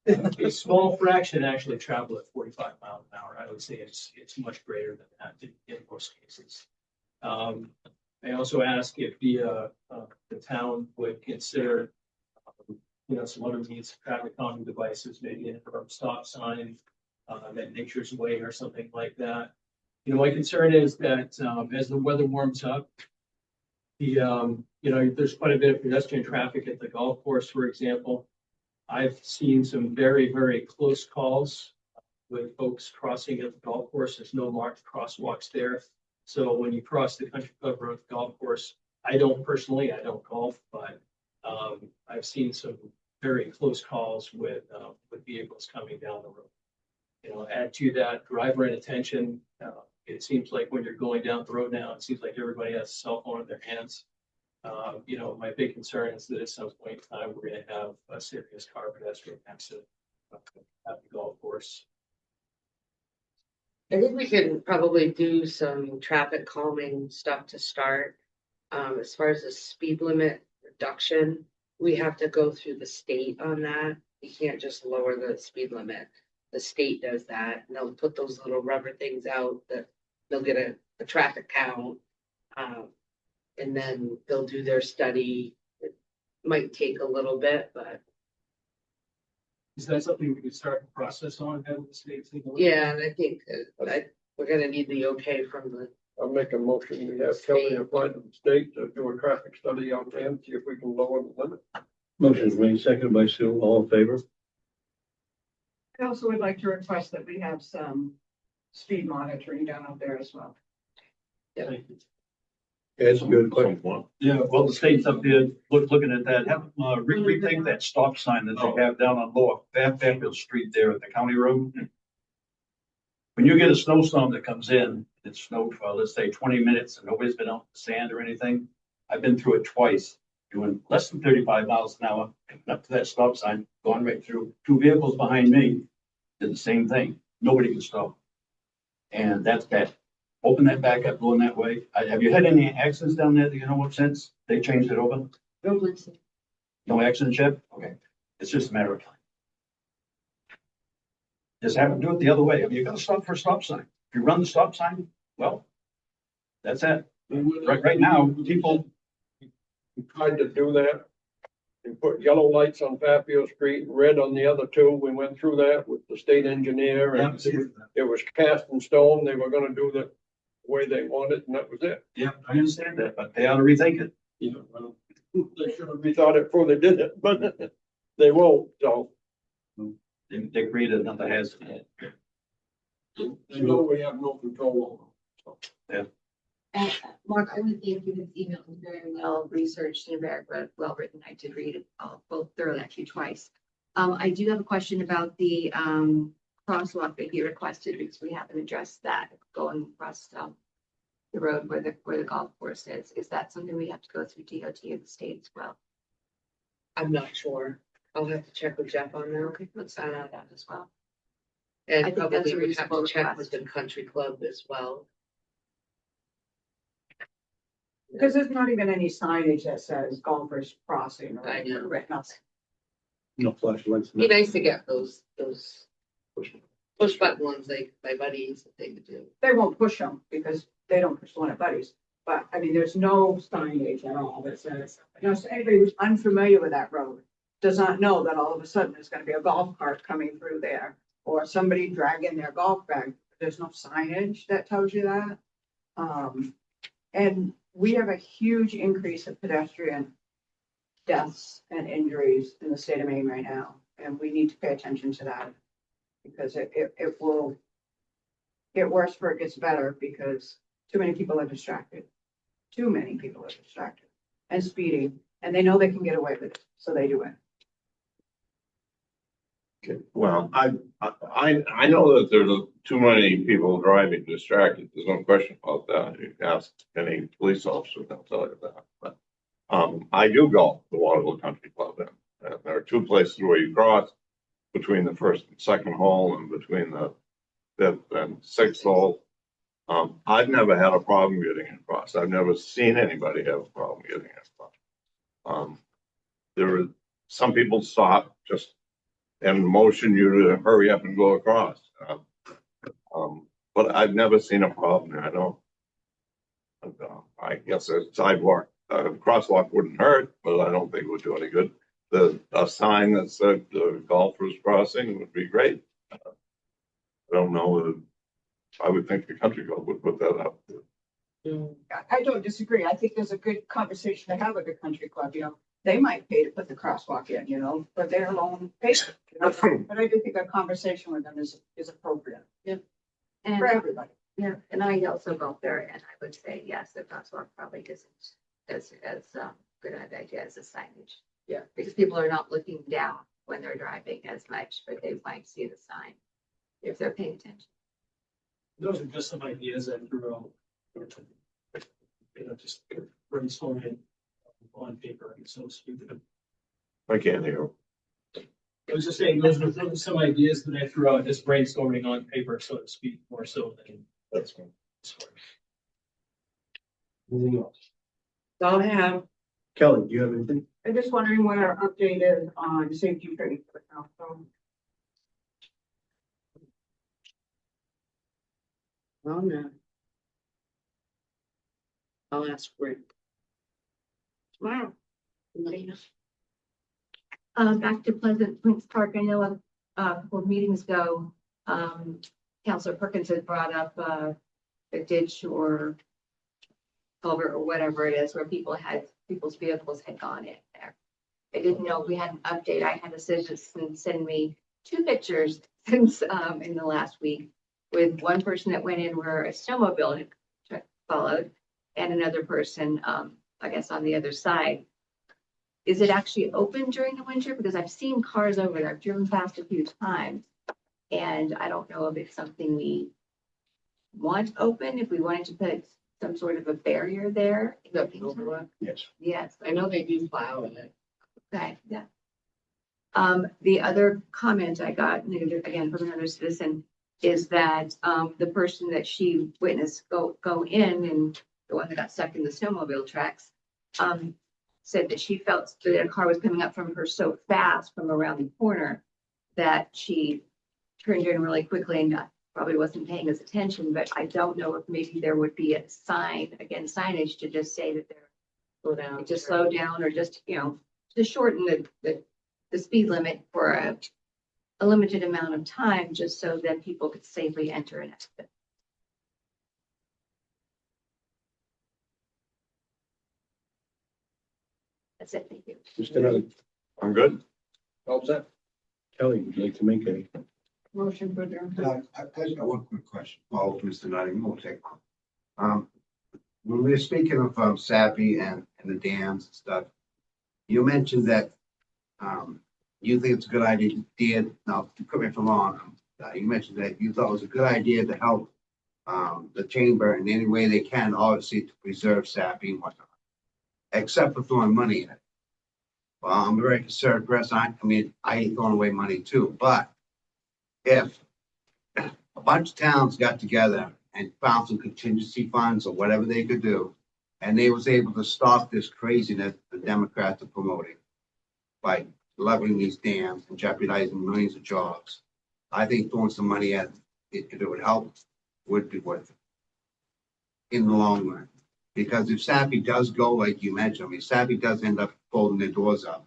a small fraction actually travel at 45 miles an hour. I would say it's much greater than that in most cases. I also asked if the town would consider, some other means of traffic calming devices, maybe an interim stop sign, that Nature's Way or something like that. My concern is that as the weather warms up, there's quite a bit of pedestrian traffic at the golf course, for example. I've seen some very, very close calls with folks crossing at the golf course. There's no marked crosswalks there. So when you cross the Country Club Road golf course, I don't golf, but I've seen some very close calls with vehicles coming down the road. Add to that driver inattention. It seems like when you're going down the road now, it seems like everybody has a cell phone in their hands. My big concern is that at some point in time, we're going to have a serious car pedestrian accident at the golf course. I think we can probably do some traffic calming stuff to start. As far as the speed limit reduction, we have to go through the state on that. You can't just lower the speed limit. the state does that, and they'll put those little rubber things out that they'll get a traffic count. And then they'll do their study. It might take a little bit, but Is that something we could start the process on, have the state take a look? yeah, and I think that we're gonna need the okay from the, I'll make a motion, we have Kelly apply to the state to do a traffic study out there and see if we can lower the limit. Motion's made second by Sue, all in favor? I also would like to request that we have some speed monitoring done out there as well. It's a good question. Yeah, well, the state's up there, looking at that, have, rethink that stop sign that they have down on Lower Fairfield Street there at the county road. When you get a snowstorm that comes in, it's snowed for, let's say, 20 minutes and nobody's been out in the sand or anything. I've been through it twice, doing less than 35 miles an hour, coming up to that stop sign, going right through. Two vehicles behind me did the same thing. Nobody can stop. And that's bad. Open that back up, going that way. Have you had any accidents down there that you know of since they changed it over? No accidents yet? Okay. It's just a matter of time. Just have to do it the other way. If you gotta stop for a stop sign, if you run the stop sign, well, that's it. Right now, people, We tried to do that. And put yellow lights on Fairfield Street, red on the other two. We went through that with the state engineer and it was cast in stone. They were gonna do the way they wanted and that was it. yeah, I understand that, but they ought to rethink it. You know, well, they should have rethought it before they did it, but they won't, so. They created another hazard. They know we have no control over them. Mark, I would think you email was very well researched and very well written. I did read it both thoroughly, actually twice. I do have a question about the crosswalk that you requested because we haven't addressed that going across the road where the golf course is. Is that something we have to go through DOT or the state as well? I'm not sure. I'll have to check with Jeff on that. Okay, let's find out that as well. I And think that's probably a would have to reasonable check with the request. country club as well. Because there's not even any signage that says golfers crossing or I know. written. No flashlights. Be nice to get those push button ones like my buddies that they could do. They won't push them because they don't push the one at Buddies. But I mean, there's no signage at all that says, you know, so anybody who's unfamiliar with that road does not know that all of a sudden there's gonna be a golf cart coming through there or somebody dragging their golf bag. There's no signage that tells you that. And we have a huge increase of pedestrian deaths and injuries in the state of Maine right now. And we need to pay attention to that because it will get worse before it gets better because too many people are distracted. Too many people are distracted and speeding, and they know they can get away with it, so they do it. Okay, well, I know that there's too many people driving distracted. There's no question about that. You can ask any police officer, they'll tell you that. But I do golf the Waterloo Country Club, and there are two places where you cross between the first and second hole and between the fifth and sixth hole. I've never had a problem getting across. I've never seen anybody have a problem getting across. There are some people stop just and motion you to hurry up and go across. But I've never seen a problem. I don't. I guess a sidewalk, crosswalk wouldn't hurt, but I don't think it would do any good. A sign that said the golfers crossing would be great. I don't know. I would think the country club would put that up. I don't disagree. I think there's a good conversation to have with the country club, you know. They might pay to put the crosswalk in, you know, but they're alone pay. You know? But I do think a conversation with them is appropriate And, for everybody. yeah, and I also go there and I would say, yes, the crosswalk probably isn't as good an idea as a signage. Yeah. Because people are not looking down when they're driving as much, but they might see the sign if they're paying attention. Those are just some ideas I threw out. Just brainstorming on paper, so to speak. I can't hear. I was just saying, those were some ideas that I threw out, just brainstorming on paper, so to speak, more so than. That's one. Anything else? That's all I have. Kelly, do you have anything? I'm just wondering what our update is on safety training for the council. Oh, no. I'll ask Rick. Tomorrow. Anybody else? Back to Pleasant Points Park, I know a couple of meetings ago, Counselor Perkins had brought up, a ditch or culvert or whatever it is where people's vehicles had gone in there. I didn't know if we had an update. I had a citizen send me 2 pictures since, in the last week with one person that went in where a snowmobile had followed and another person, I guess on the other side. Is it actually open during the winter? Because I've seen cars over there. I've driven past a few times. And I don't know if it's something we want open, if we wanted to put some sort of a barrier there. Yes. Yes. I know they do plow in it. Okay, yeah. The other comment I got, again, from another citizen, is that, the person that she witnessed go in and the one that got stuck in the snowmobile tracks, said that she felt that a car was coming up from her so fast from around the corner that she turned in really quickly and probably wasn't paying his attention, but I don't know if maybe there would be a sign, again, signage to just say that they're Slow down. just slow down or just, to shorten the speed limit for a limited amount of time, just so that people could safely enter and exit. That's it, thank you. Just another, I'm good. All set. Kelly, would you like to make any? Motion for adjournment. I just got one quick question, follow up, Mr. Nutting, we'll take one. When we were speaking of Sappy and the dams and stuff, you mentioned that you think it's a good idea, now, correct me if I'm wrong, you mentioned that you thought it was a good idea to help the chamber in any way they can, obviously, to preserve Sappy and whatnot, except for throwing money in it. Well, I'm a very conservative person. I mean, I hate throwing away money too, but if a bunch of towns got together and found some contingency funds or whatever they could do, and they was able to stop this craziness the Democrats are promoting by leveling these dams and jeopardizing millions of jobs, I think throwing some money at it, if it would help, would be worth it in the long run. Because if Sappy does go, like you mentioned, I mean, Sappy does end up folding their doors up,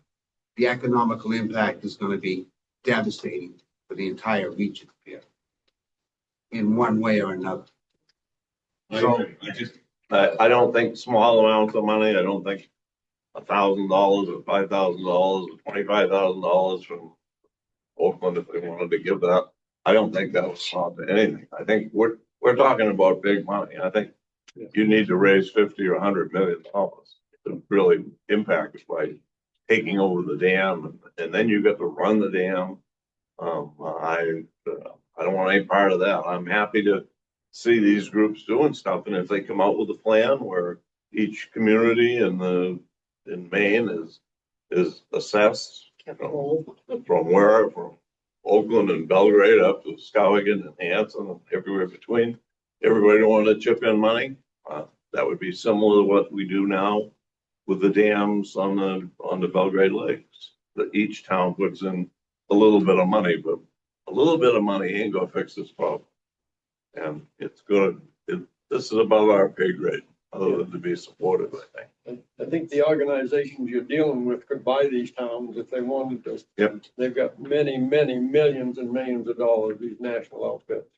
the economical impact is going to be devastating for the entire region here in one way or another. So I don't think small amounts of money, I don't think $1,000 or $5,000 or $25,000 from Oakland, if they wanted to give that, I don't think that would stop anything. I think we're talking about big money. I think you need to raise 50 or $100 million to really impact it by taking over the dam, and then you get to run the dam. I don't want any part of that. I'm happy to see these groups doing stuff, and if they come out with a plan where each community in Maine is assessed, from Oakland and Belgrade up to Skowhegan and Hanson and everywhere between, everybody wanted to chip in money. That would be similar to what we do now with the dams on the Belgrade Lakes. That each town puts in a little bit of money, but a little bit of money ain't gonna fix this problem. And it's good. This is above our pay grade, other than to be supportive, I think. I think the organizations you're dealing with could buy these towns if they wanted to. Yep. They've got many, many millions and millions of dollars, these national outfits.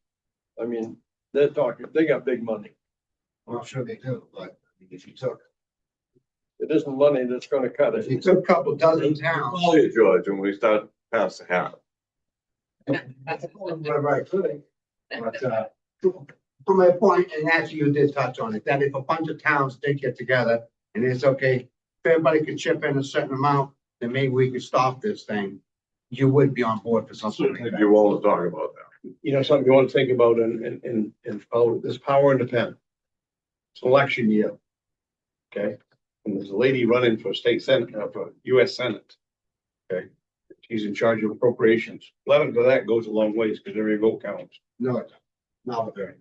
I mean, they're talking, they got big money. Well, I'm sure they do, but if you took, It isn't money that's gonna cut if you it. took a couple dozen towns. Call you, George, and we start past the hat. Whatever I could, but, from my point, and actually you did touch on it, that if a bunch of towns did get together and it's okay, if everybody could chip in a certain amount, then maybe we could stop this thing. You would be on board for something like If that. you want to talk about that. You know, something you want to think about in there's power in the pen. It's election year. Okay, and there's a lady running for state senate, for US Senate. Okay, she's in charge of appropriations. Letter to that goes a long ways because every vote counts. No, not very.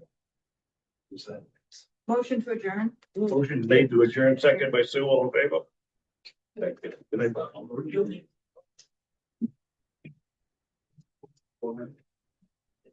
Motion to adjourn. Motion made to adjourn, second by Sue, all in favor? Thank you. Good night.